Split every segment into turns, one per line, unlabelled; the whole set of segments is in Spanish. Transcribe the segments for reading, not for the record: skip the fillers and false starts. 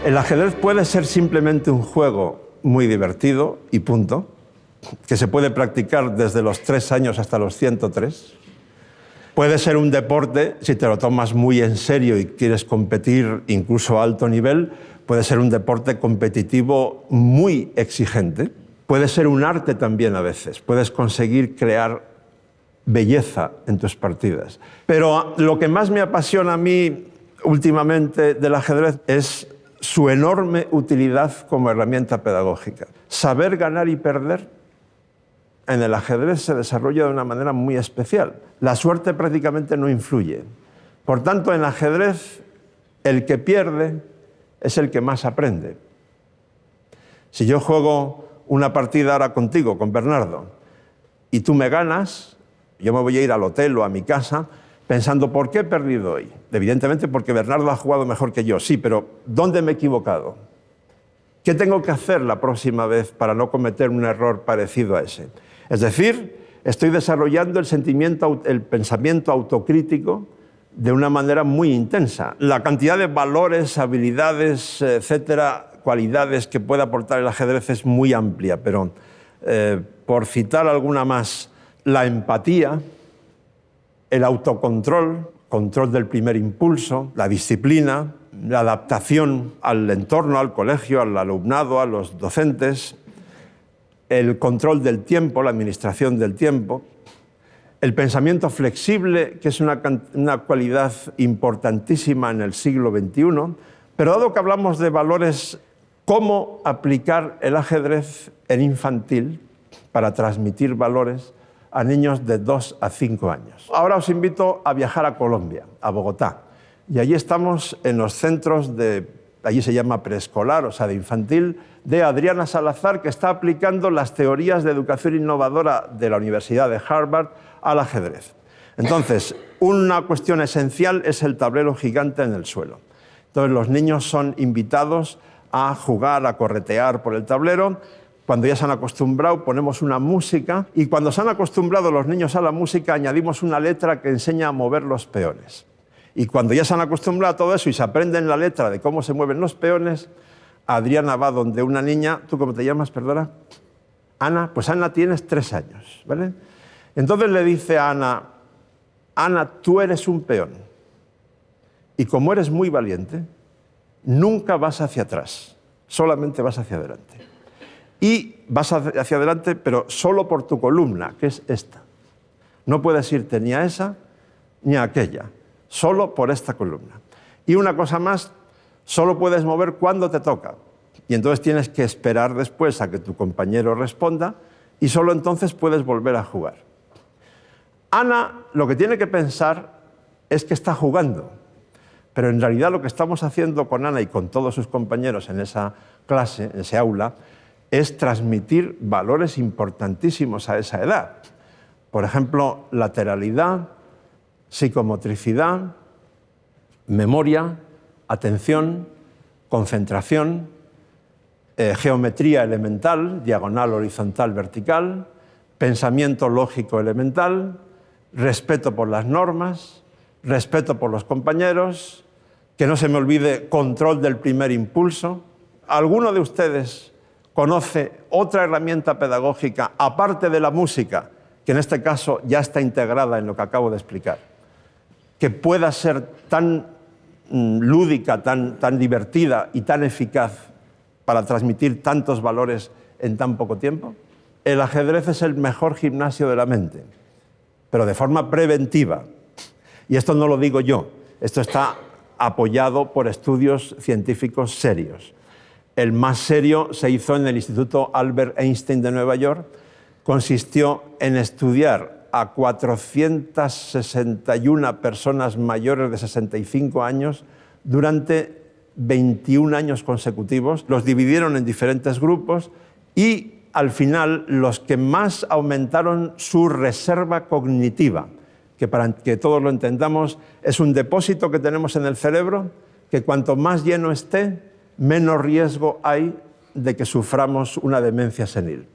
El ajedrez puede ser simplemente un juego muy divertido y punto, que se puede practicar desde los 3 años hasta los 103. Puede ser un deporte, si te lo tomas muy en serio y quieres competir incluso a alto nivel, puede ser un deporte competitivo muy exigente. Puede ser un arte también a veces. Puedes conseguir crear belleza en tus partidas. Pero lo que más me apasiona a mí últimamente del ajedrez es su enorme utilidad como herramienta pedagógica. Saber ganar y perder en el ajedrez se desarrolla de una manera muy especial. La suerte prácticamente no influye. Por tanto, en el ajedrez, el que pierde es el que más aprende. Si yo juego una partida ahora contigo, con Bernardo, y tú me ganas, yo me voy a ir al hotel o a mi casa pensando, ¿por qué he perdido hoy? Evidentemente porque Bernardo ha jugado mejor que yo, sí, pero ¿dónde me he equivocado? ¿Qué tengo que hacer la próxima vez para no cometer un error parecido a ese? Es decir, estoy desarrollando el pensamiento autocrítico de una manera muy intensa. La cantidad de valores, habilidades, etcétera, cualidades que puede aportar el ajedrez es muy amplia, pero por citar alguna más, la empatía, el autocontrol, control del primer impulso, la disciplina, la adaptación al entorno, al colegio, al alumnado, a los docentes, el control del tiempo, la administración del tiempo, el pensamiento flexible, que es una cualidad importantísima en el siglo XXI, pero dado que hablamos de valores, ¿cómo aplicar el ajedrez en infantil para transmitir valores a niños de 2 a 5 años? Ahora os invito a viajar a Colombia, a Bogotá, y allí estamos en los centros allí se llama preescolar, o sea, de infantil, de Adriana Salazar, que está aplicando las teorías de educación innovadora de la Universidad de Harvard al ajedrez. Entonces, una cuestión esencial es el tablero gigante en el suelo. Entonces, los niños son invitados a jugar, a corretear por el tablero. Cuando ya se han acostumbrado, ponemos una música, y cuando se han acostumbrado los niños a la música, añadimos una letra que enseña a mover los peones. Y cuando ya se han acostumbrado a todo eso y se aprenden la letra de cómo se mueven los peones, Adriana va donde una niña. ¿Tú cómo te llamas, perdona? Ana. Pues Ana, tienes 3 años, ¿vale? Entonces le dice a Ana, Ana, tú eres un peón. Y como eres muy valiente, nunca vas hacia atrás, solamente vas hacia adelante. Y vas hacia adelante, pero solo por tu columna, que es esta. No puedes irte ni a esa ni a aquella, solo por esta columna. Y una cosa más, solo puedes mover cuando te toca. Y entonces tienes que esperar después a que tu compañero responda y solo entonces puedes volver a jugar. Ana lo que tiene que pensar es que está jugando, pero en realidad lo que estamos haciendo con Ana y con todos sus compañeros en esa clase, en ese aula, es transmitir valores importantísimos a esa edad. Por ejemplo, lateralidad, psicomotricidad, memoria, atención, concentración, geometría elemental, diagonal, horizontal, vertical, pensamiento lógico elemental, respeto por las normas, respeto por los compañeros, que no se me olvide control del primer impulso. ¿Alguno de ustedes conoce otra herramienta pedagógica, aparte de la música, que en este caso ya está integrada en lo que acabo de explicar, que pueda ser tan lúdica, tan divertida y tan eficaz para transmitir tantos valores en tan poco tiempo? El ajedrez es el mejor gimnasio de la mente, pero de forma preventiva. Y esto no lo digo yo, esto está apoyado por estudios científicos serios. El más serio se hizo en el Instituto Albert Einstein de Nueva York. Consistió en estudiar a 461 personas mayores de 65 años durante 21 años consecutivos. Los dividieron en diferentes grupos y al final los que más aumentaron su reserva cognitiva, que para que todos lo entendamos es un depósito que tenemos en el cerebro que cuanto más lleno esté, menos riesgo hay de que suframos una demencia senil.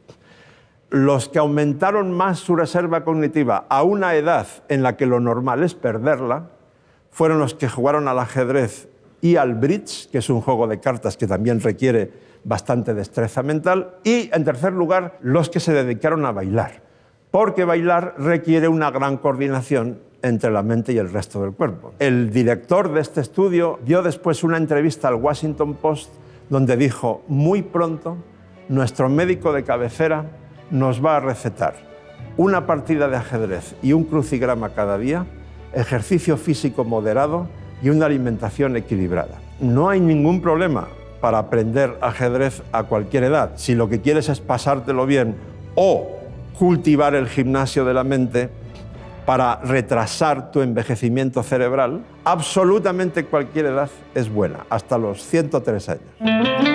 Los que aumentaron más su reserva cognitiva a una edad en la que lo normal es perderla, fueron los que jugaron al ajedrez y al bridge, que es un juego de cartas que también requiere bastante destreza mental, y en tercer lugar, los que se dedicaron a bailar, porque bailar requiere una gran coordinación entre la mente y el resto del cuerpo. El director de este estudio dio después una entrevista al Washington Post donde dijo: muy pronto nuestro médico de cabecera nos va a recetar una partida de ajedrez y un crucigrama cada día, ejercicio físico moderado y una alimentación equilibrada. No hay ningún problema para aprender ajedrez a cualquier edad. Si lo que quieres es pasártelo bien o cultivar el gimnasio de la mente para retrasar tu envejecimiento cerebral, absolutamente cualquier edad es buena, hasta los 103 años.